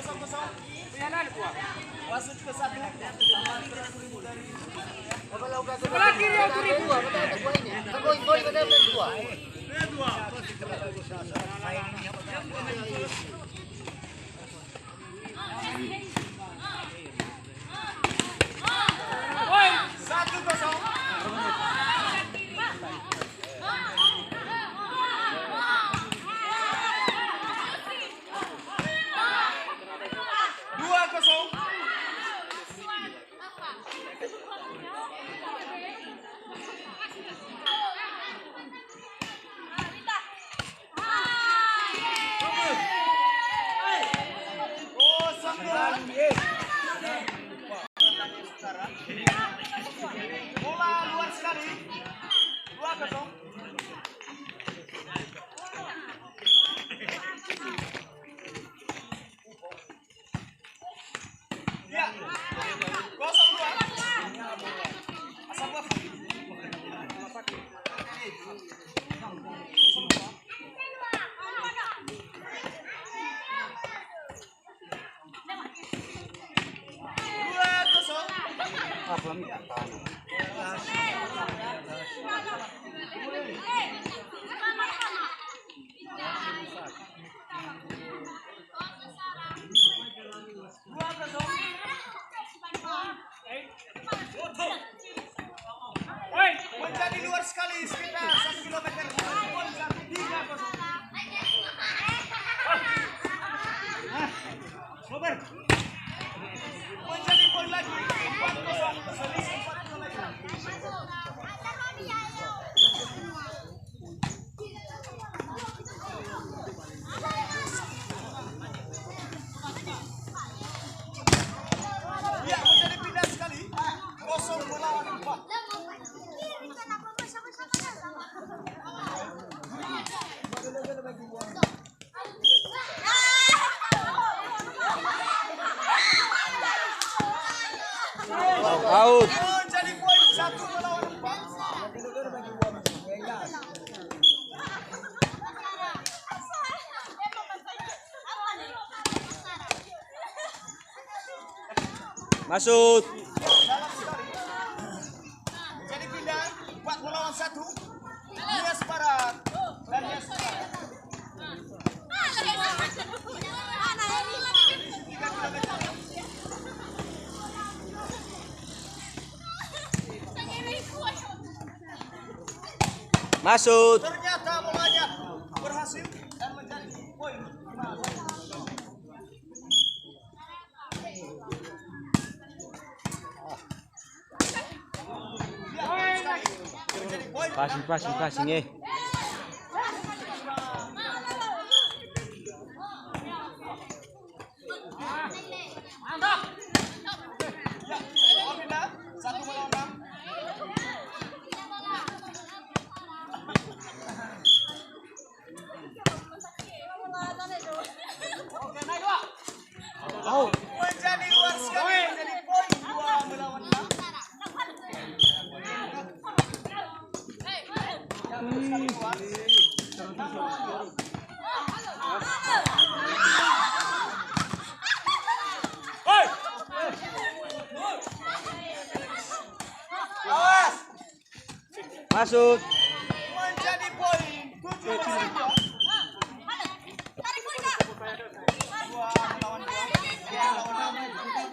kosong. Penyanan kuat. Wasit ke 1. Sebelah kiri yang kiri. Bola luar sekali. 2-0. Ya. 0-2. Asal buat. Menjadi luar sekali sekitar 1 kilometer. 3-0. Menjadi poin lagi 4-0. Selisih 4 kilometer. Ya, menjadi pindah sekali. 0 melawan 4. Out. Jadi poin 1 melawan 4. Masuk. Jadi pindah 4 melawan 1. Nias Barat dan Nias Barat. 3 kilometer. Masuk. Ternyata bolanya berhasil dan menjadi poin. Passing eh. Ya, pindah 1 melawan 6. Menjadi luar sekali, menjadi poin 2 melawan 6. Awas. Masuk. Menjadi poin 7 melawan 2. 2 melawan 2. 2 melawan 6.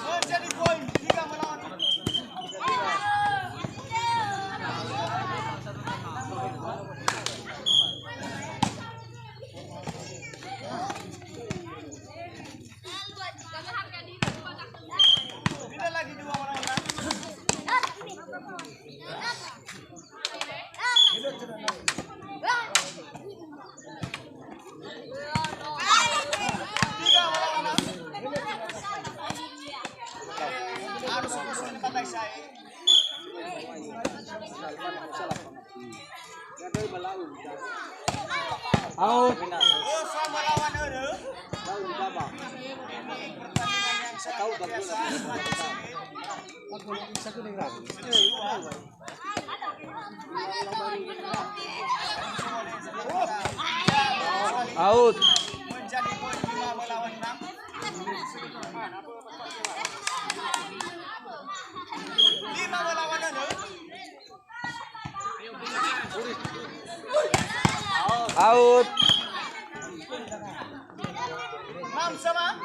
Menjadi poin 3 melawan 4. Tidak lagi 2 melawan 6. Harus usul pakai saya. Out. Oh, sama lawan ada. Ini pertandingan yang sangat biasa. Out. Menjadi poin 5 melawan 6. Lima melawan 6. Out. 6 sama.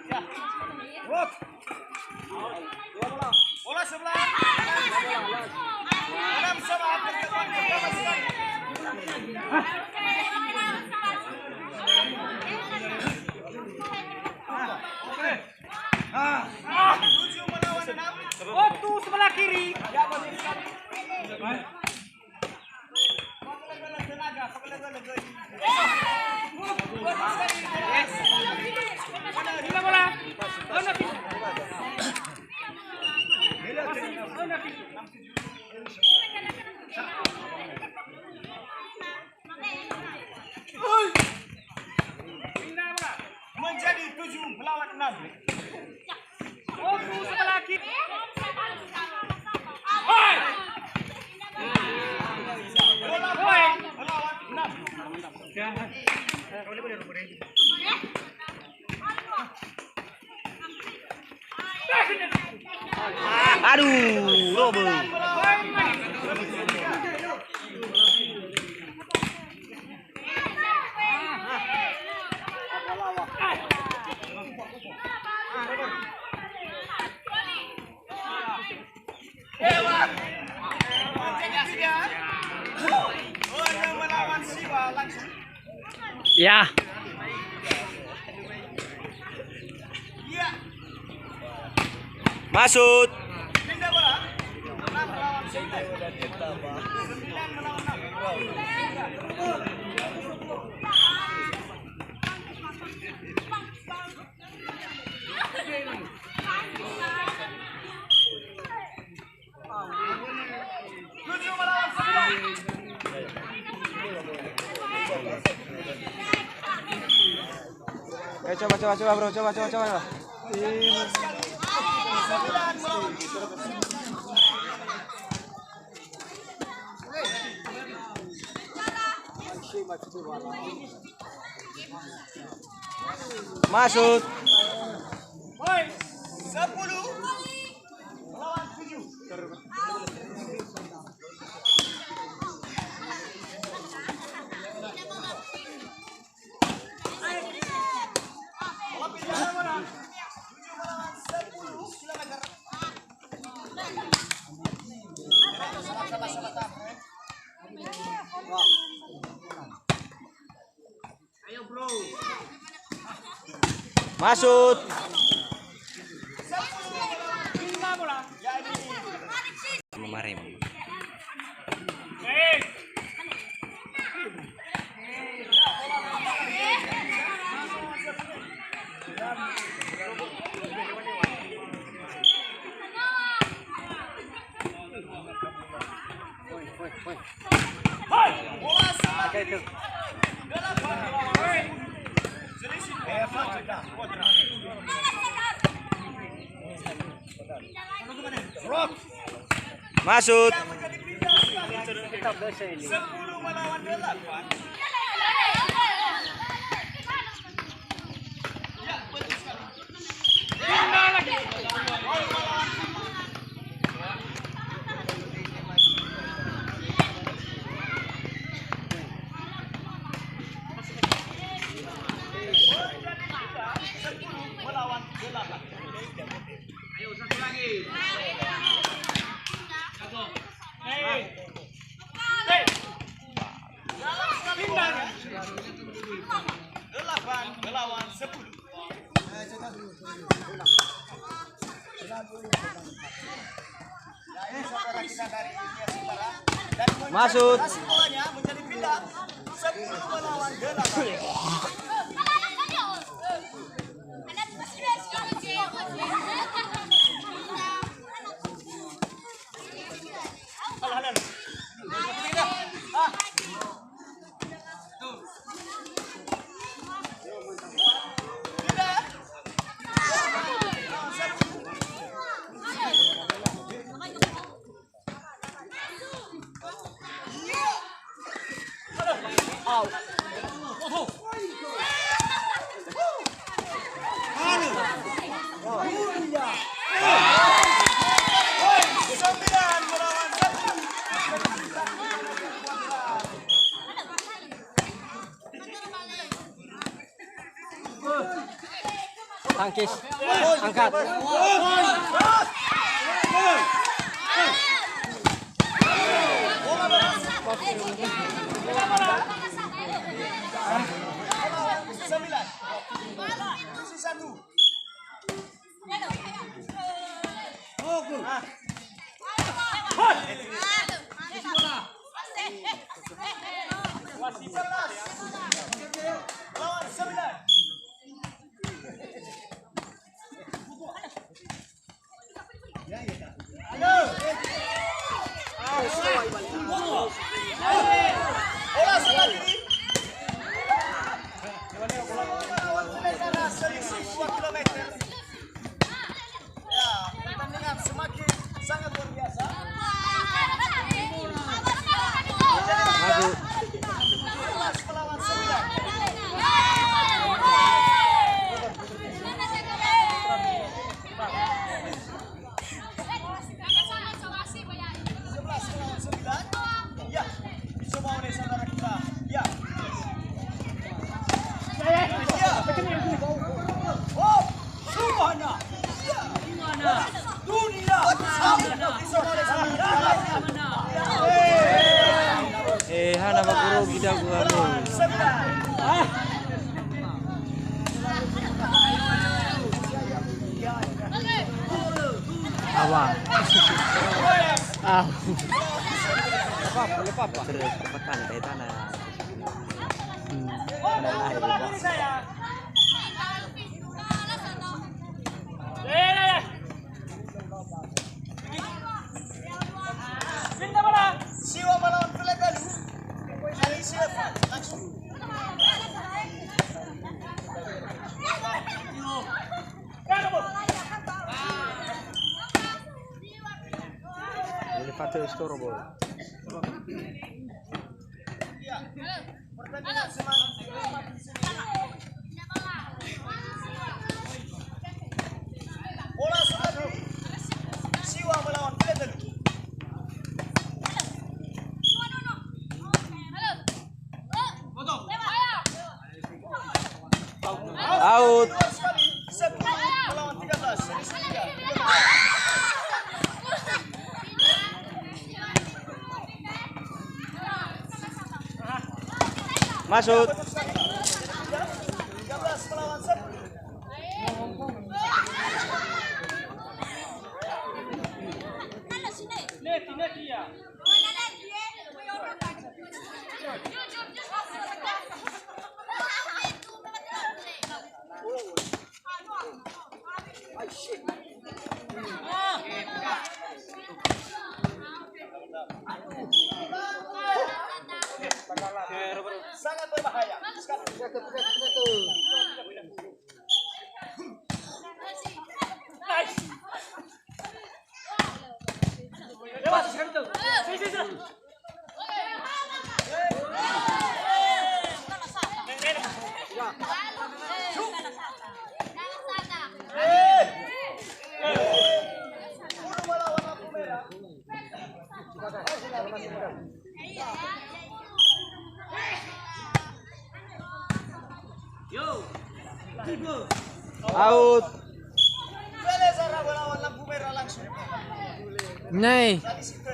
Ya. Bola sebelah. 6 sama. Pertama sekali. 7 melawan 6. Waktu sebelah kiri. Bila bola. Menjadi 7 melawan 6. Waktu sebelah kiri. Bola melawan 6. Aduh, robo. Melawan Siwa langsung. Ya. Iya. Masuk. Pindah bola. 6 melawan 9. 9 melawan 6. Tujuh melawan 9. Coba bro, coba. Masuk. 10 melawan 7. Bola pindah bola. 7 melawan 10. Silakan. Salah. Ayo bro. Masuk. 5 bola. Ya ini. Kemarin. Bola sama. 8 melawan. Selisih 4 kuadrat. Masuk. Menjadi pindah sekali. 10 melawan 8. Ya, betul sekali. Pindah lagi. Gol melawan 10 melawan 8. Ayo satu lagi. Pindah. 8 melawan 10. Saudara kita dari India Utara dan Masuk. mencetak bolanya menjadi pindah 10 melawan 8. Tangkis. Angkat. Sembilan. Posisi 1. Lawan 9. Bola sebelah kiri. Lawan sementara selisih 2 kilometer. Ya, pertandingan semakin sangat luar biasa. Masuk. 11 melawan 9. Ya, semua oleh saudara kita. Ya. Ya. Oh, semuanya. Ya. Dunia. Semua oleh saudara kita. Hana baguro kita gua. 9. Awal. Lepas apa? Terus tekan dari tanah. Siwa melawan Pelagalu. Hari siapa? Langsung. Ini patut skor bol. Ya. Pertandingan semakin bola sebelah kiri. Siwa melawan Pelagalu. Out. Dua sekali. 10 melawan 13. Selisih 3. Masuk. 13 melawan 10. Sangat berbahaya. Guru melawan lampu merah. Out. Belezara melawan lampu merah langsung. Nay. Tadi situ.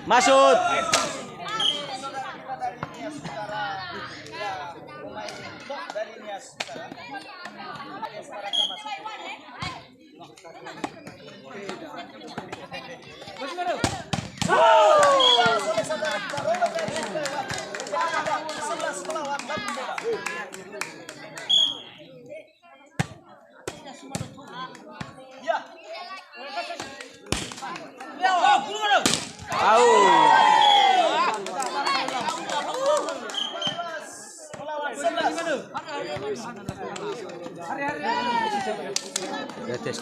Masuk. Saudara kita dari Nias Utara, ya, pemain top dari Nias Utara. Nias Utara akan masuk. Oleh saudara kita, Rono dari Utara. 11 melawan lampu merah. Ya. Out. Melawan 11. Ya tes.